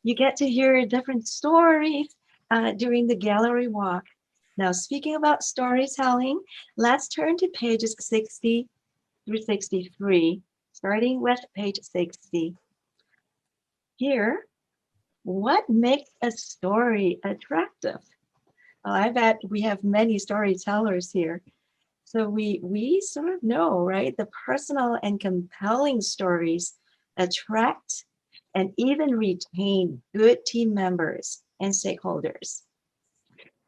You get to hear different stories during the gallery walk. Now, speaking about storytelling, let's turn to pages 60 through 63, starting with page 60. Here, what makes a story attractive? Well, I bet we have many storytellers here. So we sort of know, right? The personal and compelling stories attract and even retain good team members and stakeholders.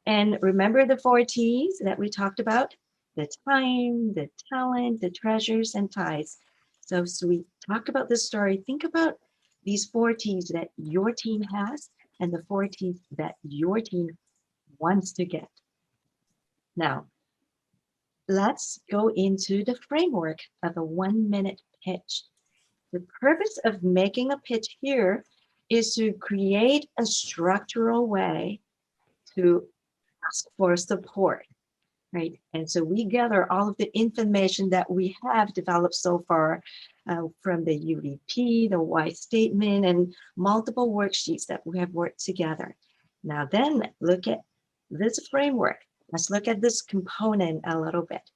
And remember the 4 T's that we talked about? The time, the talent, the treasures, and ties. So we talk about this story. Think about these 4 T's that your team has and the 4 T's that your team wants to get. Now, let's go into the framework of a 1-minute pitch. The purpose of making a pitch here is to create a structural way to ask for support, right? And so we gather all of the information that we have developed so far from the UDP, the why statement, and multiple worksheets that we have worked together. Now then, look at this framework. Let's look at this component a little bit.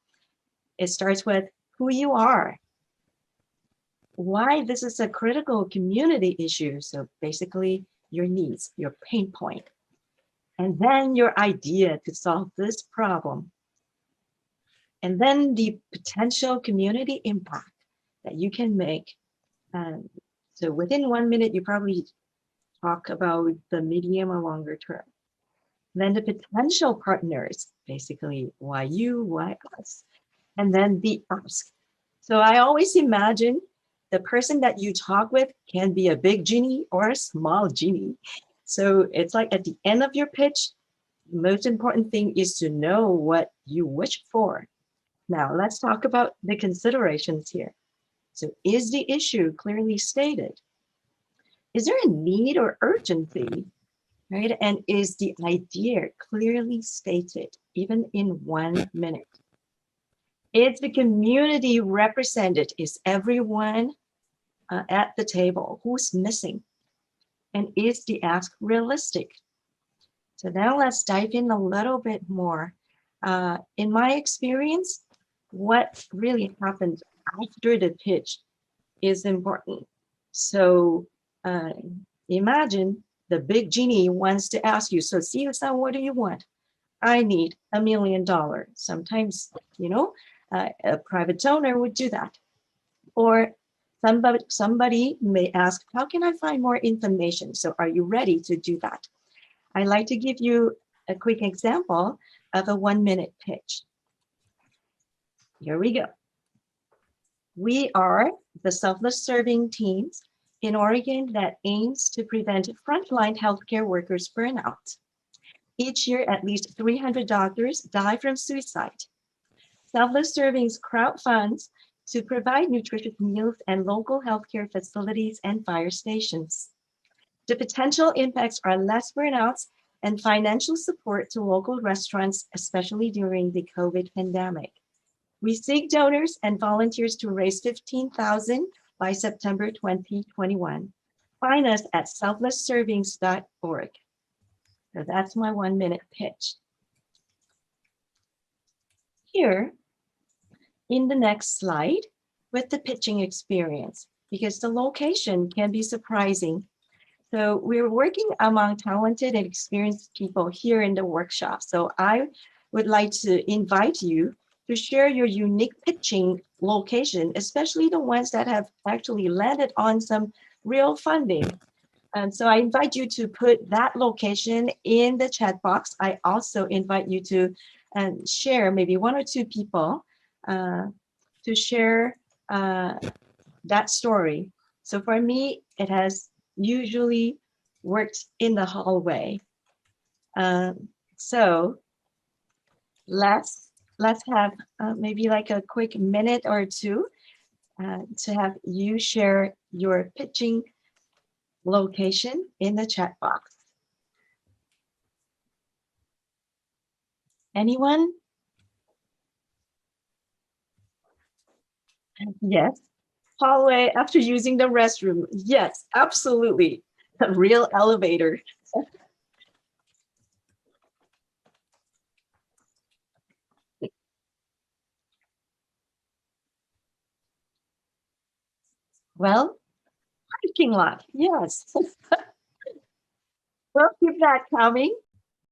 It starts with who you are, why this is a critical community issue. So basically your needs, your pain point, and then your idea to solve this problem. And then the potential community impact that you can make. So within 1 minute, you probably talk about the medium or longer term. Then the potential partners, basically why you, why us, and then the ask. So I always imagine the person that you talk with can be a big genie or a small genie. So it's like at the end of your pitch, the most important thing is to know what you wish for. Now let's talk about the considerations here. So is the issue clearly stated? Is there a need or urgency? Right? And is the idea clearly stated, even in 1 minute? Is the community represented? Is everyone at the table? Who's missing? And is the ask realistic? So now let's dive in a little bit more. In my experience, what really happens after the pitch is important. So imagine the big genie wants to ask you, so Siu-san, what do you want? I need $1 million. Sometimes, a private donor would do that. Or somebody may ask, how can I find more information? So are you ready to do that? I'd like to give you a quick example of a 1-minute pitch. Here we go. We are the selfless serving teams in Oregon that aims to prevent frontline healthcare workers burnout. Each year, at least 300 doctors die from suicide. Selfless Serving's crowdfunds to provide nutritious meals and local healthcare facilities and fire stations. The potential impacts are less burnouts and financial support to local restaurants, especially during the COVID pandemic. We seek donors and volunteers to raise $15,000 by September 2021. Find us at selflessservings.org. So that's my 1-minute pitch. Here, in the next slide, with the pitching experience, because the location can be surprising. So we're working among talented and experienced people here in the workshop. So I would like to invite you to share your unique pitching location, especially the ones that have actually landed on some real funding. And so I invite you to put that location in the chat box. I also invite you to share maybe 1 or 2 people to share that story. So for me, it has usually worked in the hallway. So let's have maybe like a quick minute or 2 to have you share your pitching location in the chat box. Anyone? Yes. Hallway after using the restroom. Yes, absolutely. A real elevator. Well, parking lot. Yes. We'll keep that coming.